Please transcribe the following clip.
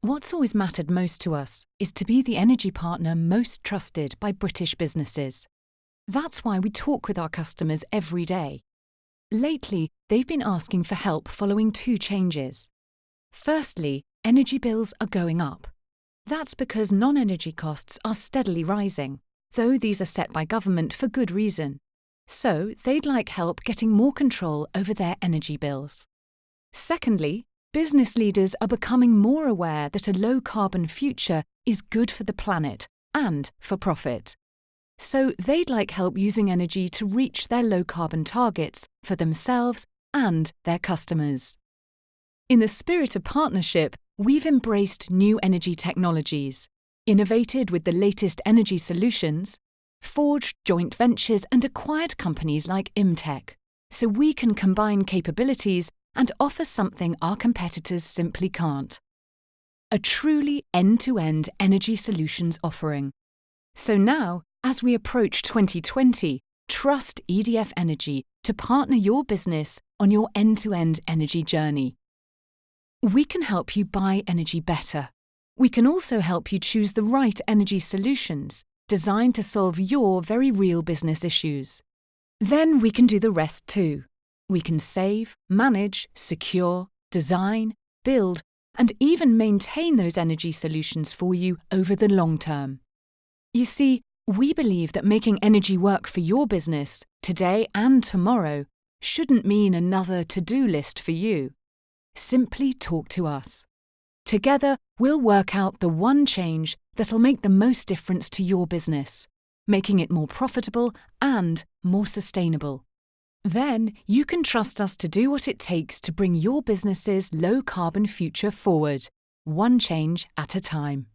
What's always mattered most to us is to be the energy partner most trusted by British businesses. That's why we talk with our customers every day. Lately, they've been asking for help following two changes. Firstly, energy bills are going up. That's because non-energy costs are steadily rising, though these are set by government for good reason. So they'd like help getting more control over their energy bills. Secondly, business leaders are becoming more aware that a low-carbon future is good for the planet and for profit. So they'd like help using energy to reach their low-carbon targets for themselves and their customers. In the spirit of partnership, we've embraced new energy technologies, innovated with the latest energy solutions, forged joint ventures and acquired companies like Imtech, so we can combine capabilities and offer something our competitors simply can't. A truly end-to-end energy solutions offering. So now, as we approach 2020, trust EDF Energy to partner your business on your end-to-end energy journey. We can help you buy energy better. We can also help you choose the right energy solutions designed to solve your very real business issues. Then we can do the rest too. We can save, manage, secure, design, build, and even maintain those energy solutions for you over the long term. You see, we believe that making energy work for your business, today and tomorrow, shouldn't mean another to-do list for you. Simply talk to us. Together, we'll work out the one change that'll make the most difference to your business, making it more profitable and more sustainable. Then you can trust us to do what it takes to bring your business's low-carbon future forward, one change at a time.